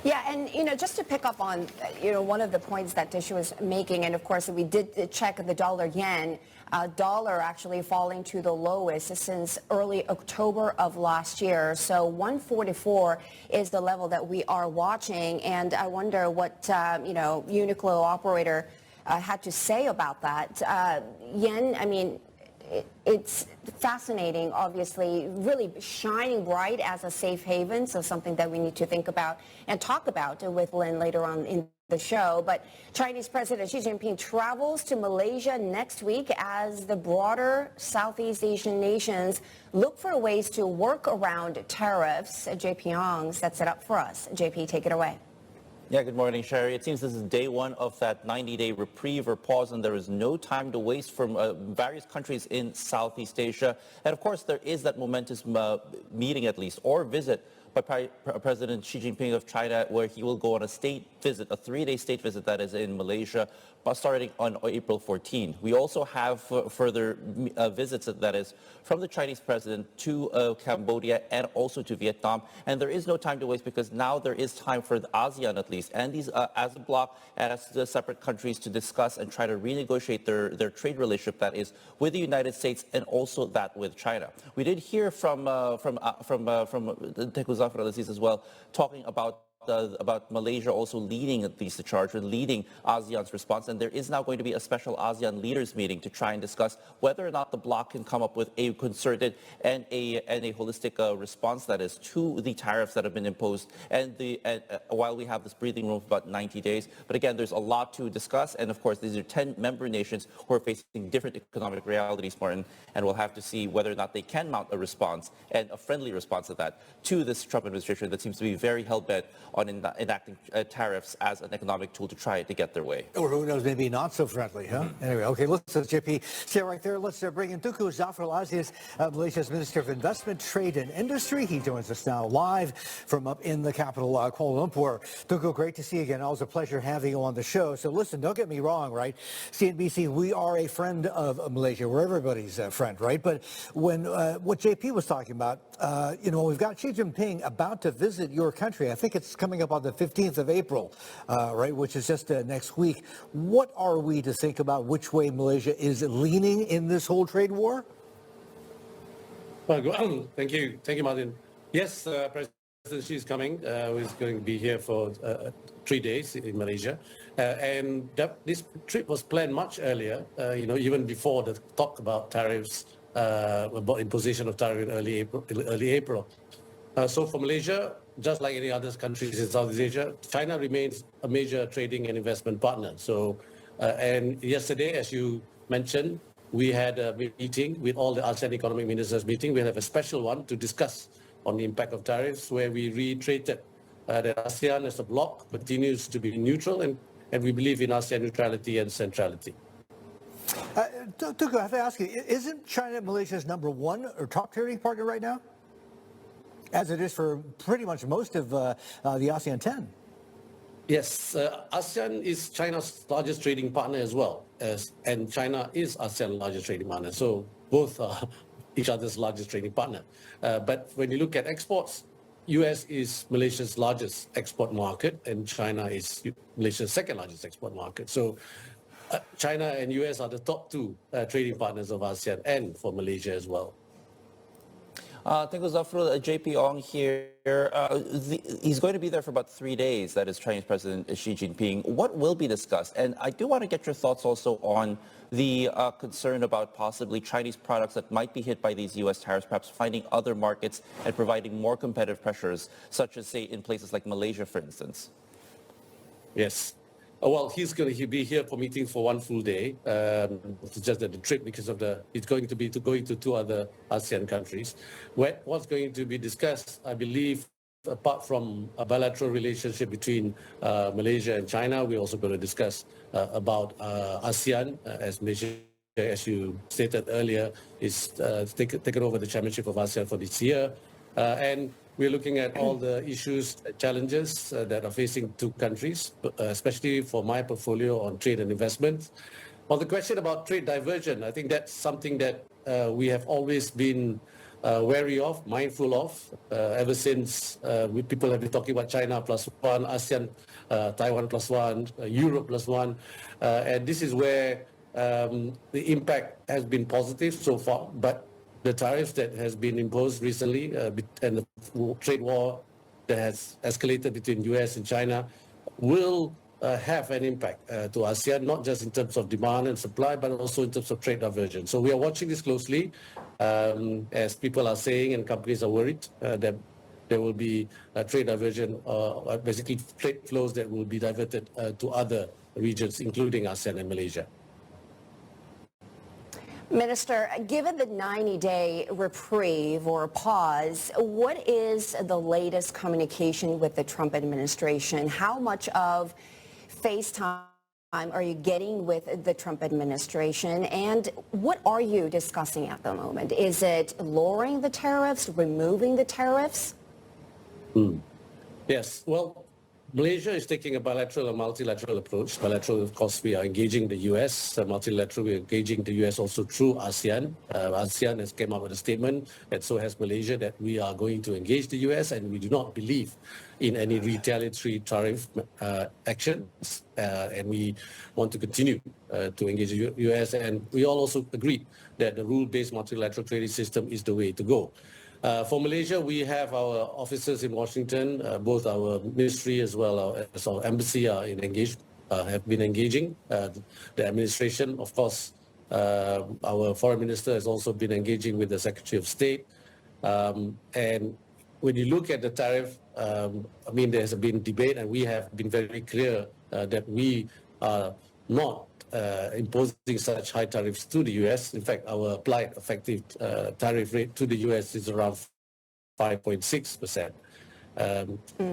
Yeah, and just to pick up on one of the points that Tisha was making, and of course we did check the dollar yen. Dollar actually falling to the lowest since early October of last year. So 144 is the level that we are watching, and I wonder what Uniqlo operator had to say about that. Yen, I mean, it's fascinating, obviously, really shining bright as a safe haven, so something that we need to think about and talk about with Lynn later on in the show. But Chinese President Xi Jinping travels to Malaysia next week as the broader Southeast Asian nations look for ways to work around tariffs. JP Ong sets it up for us. JP, take it away. Yeah, good morning, Sherry. It seems this is day one of that 90-day reprieve or pause, and there is no time to waste from various countries in Southeast Asia. And of course, there is that momentous meeting, at least, or visit by President Xi Jinping of China, where he will go on a state visit, a 3-day state visit that is in Malaysia, starting on April 14. We also have further visits, that is, from the Chinese president to Cambodia and also to Vietnam. And there is no time to waste because now there is time for the ASEAN, at least, and these as a bloc and as the separate countries to discuss and try to renegotiate their trade relationship, that is, with the United States and also that with China. We did hear from Tengku Zafrul Aziz as well, talking about Malaysia also leading at least the charge and leading ASEAN's response. And there is now going to be a special ASEAN leaders meeting to try and discuss whether or not the bloc can come up with a concerted and a holistic response, that is, to the tariffs that have been imposed. And while we have this breathing room for about 90 days, but again, there's a lot to discuss. And of course, these are 10 member nations who are facing different economic realities, Martin, and we'll have to see whether or not they can mount a response, and a friendly response to that, to this Trump administration that seems to be very hell-bent on enacting tariffs as an economic tool to try to get their way. Or who knows, maybe not so friendly, huh? Anyway, okay, let's, JP, stay right there. Let's bring in Tengku Zafrul Aziz, Malaysia's Minister of Investment, Trade and Industry. He joins us now live from up in the capital, Kuala Lumpur. Tengku, great to see you again. Always a pleasure having you on the show. So listen, don't get me wrong, right? CNBC, we are a friend of Malaysia. We're everybody's friend, right? But when what JP was talking about, we've got Xi Jinping about to visit your country. I think it's coming up on the 15th of April, right, which is just next week. What are we to think about which way Malaysia is leaning in this whole trade war? Well, thank you, Martin. Yes, President Xi is coming. He's going to be here for 3 days in Malaysia, and this trip was planned much earlier. Even before the talk about tariffs, about imposition of tariff in early April. So for Malaysia, just like any other countries in Southeast Asia, China remains a major trading and investment partner. So, and yesterday, as you mentioned, we had a meeting with all the ASEAN economic ministers meeting. We have a special one to discuss on the impact of tariffs, where we reiterated that ASEAN as a bloc continues to be neutral, and we believe in ASEAN neutrality and centrality. Tengku, I have to ask you, isn't China Malaysia's #1 or top trading partner right now? As it is for pretty much most of the ASEAN 10. Yes, ASEAN is China's largest trading partner as well, and China is ASEAN's largest trading partner. So both are each other's largest trading partner. But when you look at exports, US is Malaysia's largest export market, and China is Malaysia's second largest export market. So China and US are the top two trading partners of ASEAN and for Malaysia as well. Tengku Zafrul, JP Ong here. He's going to be there for about 3 days, that is Chinese President Xi Jinping. What will be discussed? And I do want to get your thoughts also on the concern about possibly Chinese products that might be hit by these U.S. tariffs, perhaps finding other markets and providing more competitive pressures, such as, say, in places like Malaysia, for instance. Yes. Well, he's going to be here for meetings for 1 full day. It's just that the trip, because of it's going to be going to 2 other ASEAN countries. What's going to be discussed, I believe, apart from a bilateral relationship between Malaysia and China, we're also going to discuss about ASEAN, as Malaysia, as you stated earlier, is taken over the chairmanship of ASEAN for this year. And we're looking at all the issues, challenges that are facing 2 countries, especially for my portfolio on trade and investment. On the question about trade diversion, I think that's something that we have always been wary of, mindful of, ever since people have been talking about China plus one, ASEAN, Taiwan plus one, Europe plus one. And this is where the impact has been positive so far, but the tariffs that has been imposed recently and the trade war that has escalated between US and China will have an impact to ASEAN, not just in terms of demand and supply, but also in terms of trade diversion. So we are watching this closely, as people are saying and companies are worried that there will be a trade diversion, basically trade flows that will be diverted to other regions, including ASEAN and Malaysia. Minister, given the 90-day reprieve or pause, what is the latest communication with the Trump administration? How much of FaceTime are you getting with the Trump administration? And what are you discussing at the moment? Is it lowering the tariffs, removing the tariffs? Yes. Well, Malaysia is taking a bilateral and multilateral approach. Bilateral, of course, we are engaging the U.S. Multilateral, we are engaging the U.S. also through ASEAN. ASEAN has come up with a statement, and so has Malaysia, that we are going to engage the U.S. and we do not believe in any retaliatory tariff actions. And we want to continue to engage the U.S. And we all also agree that the rule-based multilateral trading system is the way to go. For Malaysia, we have our officers in Washington, both our ministry as well as our embassy are have been engaging. The administration, of course, our foreign minister has also been engaging with the Secretary of State. And when you look at the tariff, I mean, there's been debate, and we have been very clear that we are not imposing such high tariffs to the U.S. In fact, our applied effective tariff rate to the U.S. is around 5.6%.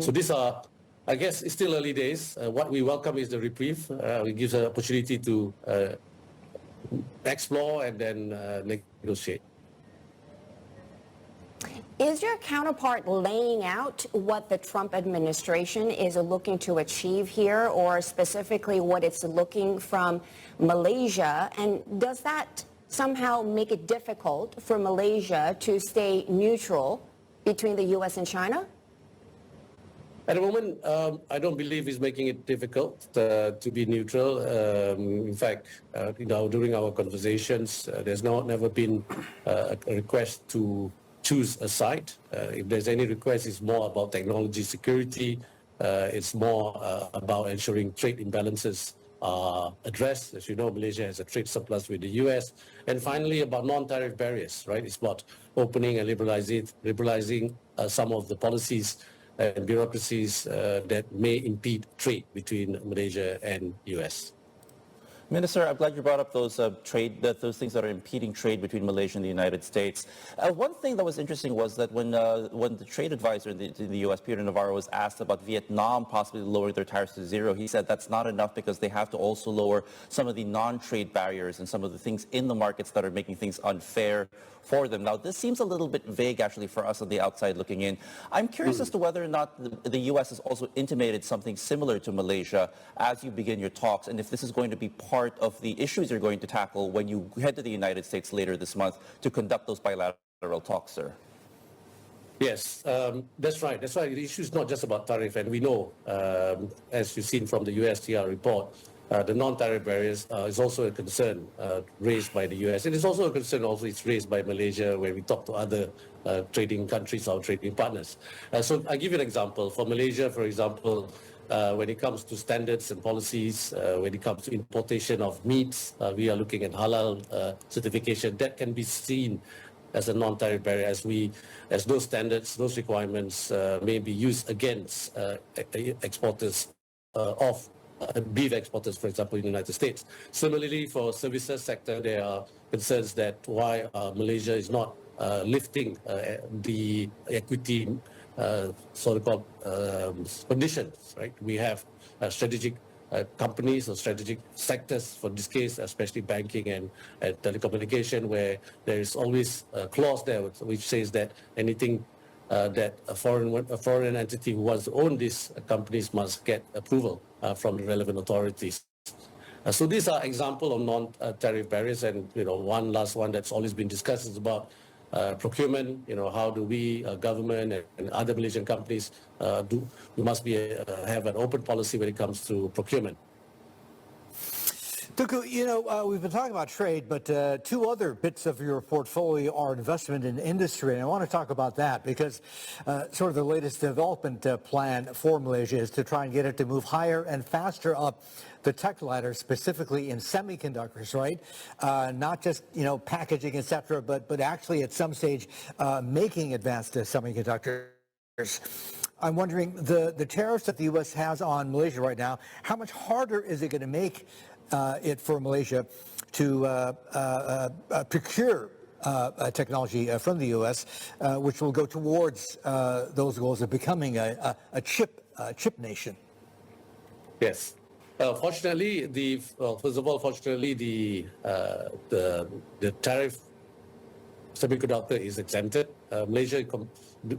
So these are, I guess, it's still early days. What we welcome is the reprieve. It gives an opportunity to explore and then negotiate. Is your counterpart laying out what the Trump administration is looking to achieve here, or specifically what it's looking from Malaysia? And does that somehow make it difficult for Malaysia to stay neutral between the U.S. and China? At the moment, I don't believe it's making it difficult to be neutral. In fact, during our conversations, there's never been a request to choose a side. If there's any request, it's more about technology security. It's more about ensuring trade imbalances are addressed. As you know, Malaysia has a trade surplus with the US. And finally, about non-tariff barriers, right? It's about opening and liberalizing some of the policies and bureaucracies that may impede trade between Malaysia and US. Minister, I'm glad you brought up those those things that are impeding trade between Malaysia and the United States. One thing that was interesting was that when the trade advisor in the U.S., Peter Navarro, was asked about Vietnam possibly lowering their tariffs to zero, he said that's not enough because they have to also lower some of the non-trade barriers and some of the things in the markets that are making things unfair for them. Now, this seems a little bit vague, actually, for us on the outside looking in. I'm curious as to whether or not the U.S. has also intimated something similar to Malaysia as you begin your talks, and if this is going to be part of the issues you're going to tackle when you head to the United States later this month to conduct those bilateral talks, sir. Yes, that's right. That's right. The issue is not just about tariff, and we know, as you've seen from the USTR report, the non-tariff barriers is also a concern raised by the US. It is also a concern it's raised by Malaysia, where we talk to other trading countries, our trading partners. So I'll give you an example. For Malaysia, for example, when it comes to standards and policies, when it comes to importation of meats, we are looking at halal certification. That can be seen as a non-tariff barrier, as those standards, those requirements may be used against exporters of beef exporters, for example, in the United States. Similarly, for services sector, there are concerns that why Malaysia is not lifting the equity so-called conditions, right? We have strategic companies or strategic sectors, for this case, especially banking and telecommunication, where there is always a clause there which says that anything that a foreign entity who wants to own these companies must get approval from the relevant authorities. So these are examples of non-tariff barriers, and one last one that's always been discussed is about procurement, how do we, government and other Malaysian companies, we must have an open policy when it comes to procurement. Tengku, we've been talking about trade, but two other bits of your portfolio are investment in industry. And I want to talk about that because sort of the latest development plan for Malaysia is to try and get it to move higher and faster up the tech ladder, specifically in semiconductors, right? Not just, packaging, et cetera, but actually at some stage making advanced semiconductors. I'm wondering, the tariffs that the U.S. has on Malaysia right now, how much harder is it going to make it for Malaysia to procure technology from the U.S., which will go towards those goals of becoming a chip nation? Yes. Fortunately, fortunately, the tariff semiconductor is exempted. Malaysia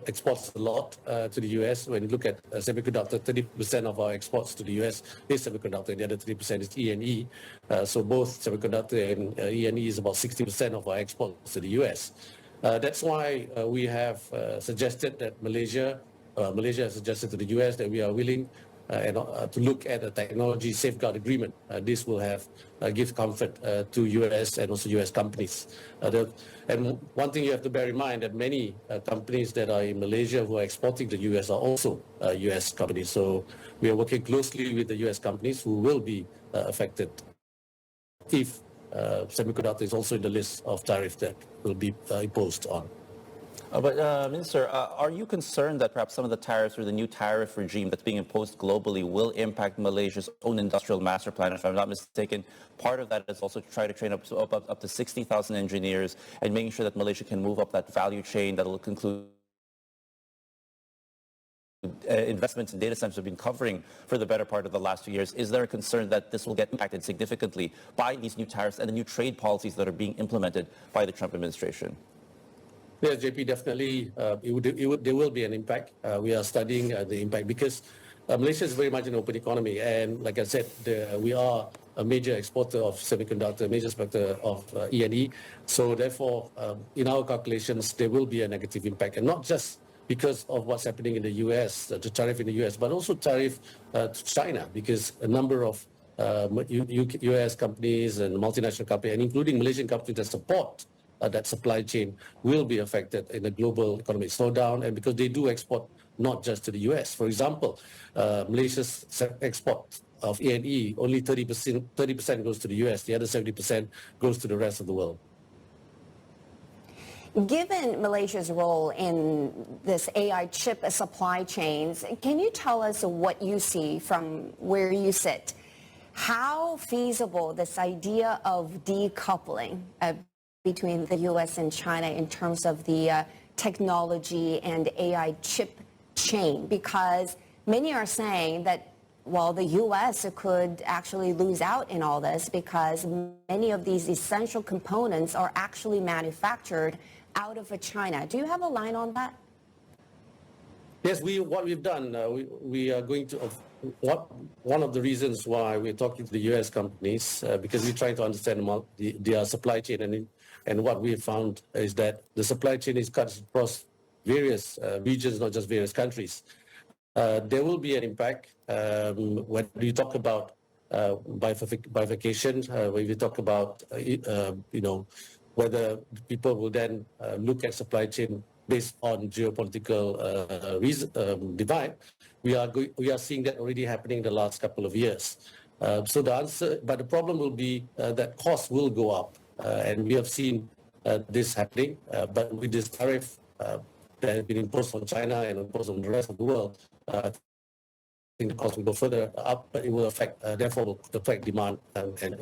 exports a lot to the US. When you look at semiconductor, 30% of our exports to the US is semiconductor, and the other 30% is E&E. So both semiconductor and E&E is about 60% of our exports to the US. That's why we have suggested that Malaysia has suggested to the US that we are willing to look at a technology safeguard agreement. This will give comfort to US and also US companies. And one thing you have to bear in mind that many companies that are in Malaysia who are exporting to US are also US companies. So we are working closely with the US companies who will be affected if semiconductor is also in the list of tariffs that will be imposed on. But Minister, are you concerned that perhaps some of the tariffs or the new tariff regime that's being imposed globally will impact Malaysia's own industrial master plan? If I'm not mistaken, part of that is also to try to train up to 60,000 engineers and making sure that Malaysia can move up that value chain that will conclude investments in data centers have been covering for the better part of the last 2 years. Is there a concern that this will get impacted significantly by these new tariffs and the new trade policies that are being implemented by the Trump administration? Yes, JP, definitely there will be an impact. We are studying the impact because Malaysia is very much an open economy. And like I said, we are a major exporter of semiconductor, major exporter of E&E. So therefore, in our calculations, there will be a negative impact. And not just because of what's happening in the US, the tariff in the US, but also tariff to China, because a number of US companies and multinational companies, and including Malaysian companies that support that supply chain will be affected in the global economic slowdown, and because they do export not just to the US. For example, Malaysia's export of E&E, only 30% goes to the US, the other 70% goes to the rest of the world. Given Malaysia's role in this AI chip supply chains, can you tell us what you see from where you sit? How feasible this idea of decoupling between the U.S. and China in terms of the technology and AI chip chain? Because many are saying that, well, the U.S. could actually lose out in all this because many of these essential components are actually manufactured out of China. Do you have a line on that? Yes, what we've done, we are going to, one of the reasons why we're talking to the U.S. companies, because we're trying to understand their supply chain, and what we have found is that the supply chain is cut across various regions, not just various countries. There will be an impact when we talk about bifurcation, when we talk about, whether people will then look at supply chain based on geopolitical divide. We are seeing that already happening in the last couple of years. So the answer, but the problem will be that costs will go up. And we have seen this happening, but with this tariff that has been imposed on China and imposed on the rest of the world, I think the cost will go further up, but it will affect, therefore, affect demand and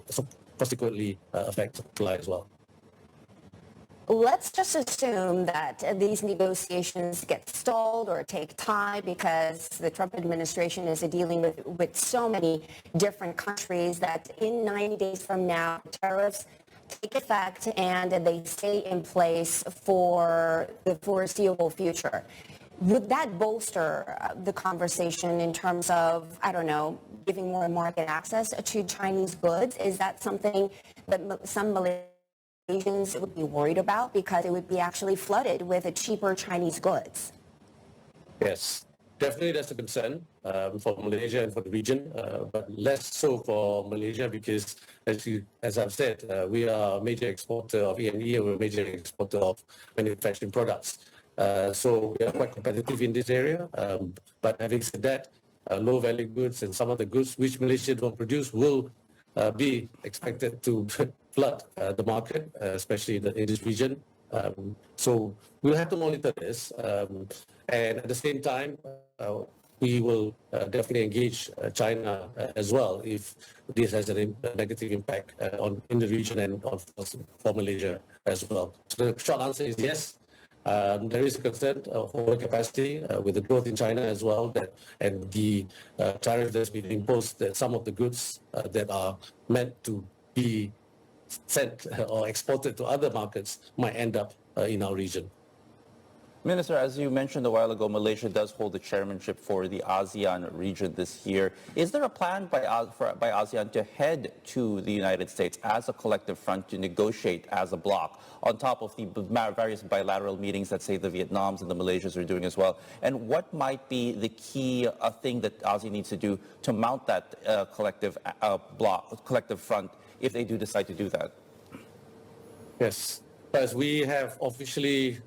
consequently affect supply as well. Let's just assume that these negotiations get stalled or take time because the Trump administration is dealing with so many different countries that in 90 days from now, tariffs take effect and they stay in place for the foreseeable future. Would that bolster the conversation in terms of, I don't know, giving more market access to Chinese goods? Is that something that some Malaysian Asians would be worried about because it would be actually flooded with cheaper Chinese goods. Yes, definitely that's a concern for Malaysia and for the region, but less so for Malaysia because, as I've said, we are a major exporter of E&E and we're a major exporter of manufacturing products. So we are quite competitive in this area. But having said that, low-value goods and some of the goods which Malaysia don't produce will be expected to flood the market, especially in this region. So we'll have to monitor this. And at the same time, we will definitely engage China as well if this has a negative impact in the region and for Malaysia as well. So the short answer is yes. There is a concern of overcapacity with the growth in China as well, and the tariff that's been imposed, that some of the goods that are meant to be sent or exported to other markets might end up in our region. Minister, as you mentioned a while ago, Malaysia does hold the chairmanship for the ASEAN region this year. Is there a plan by ASEAN to head to the United States as a collective front to negotiate as a bloc, on top of the various bilateral meetings that, say, the Vietnams and the Malaysias are doing as well? And what might be the key thing that ASEAN needs to do to mount that collective front if they do decide to do that? Yes. As we have officially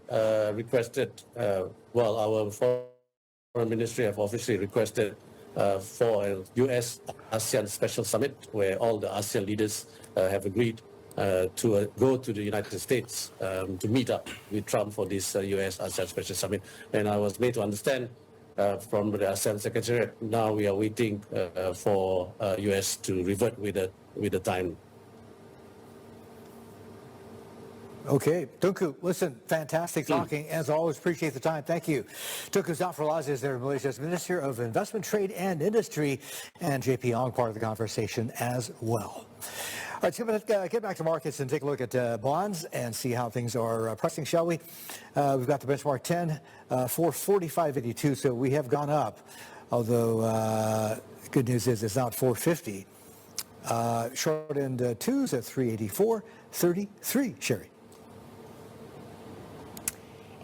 requested, our foreign ministry have officially requested for a U.S.-ASEAN special summit where all the ASEAN leaders have agreed to go to the United States to meet up with Trump for this U.S.-ASEAN special summit. And I was made to understand from the ASEAN Secretariat, now we are waiting for U.S. to revert with the time. Okay, Tengku, listen, fantastic talking. As always, appreciate the time. Thank you. Tengku Zafrul Aziz there, Malaysia's Minister of Investment, Trade and Industry, and JP Ong, part of the conversation as well. All right, so let's get back to markets and take a look at bonds and see how things are pricing, shall we? We've got the benchmark 10, 445.82, so we have gone up, although good news is it's not 450. Short end 2s at 384.33, Sherry.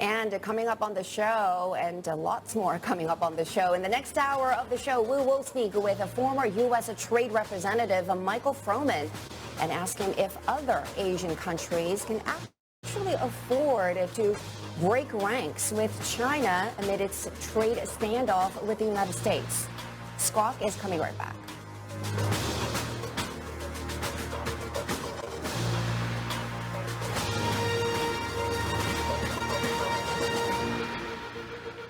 And coming up on the show, and lots more coming up on the show. In the next hour of the show, we will speak with a former U.S. Trade Representative, Michael Froman, and ask him if other Asian countries can actually afford to break ranks with China amid its trade standoff with the United States. Squawk is coming right back.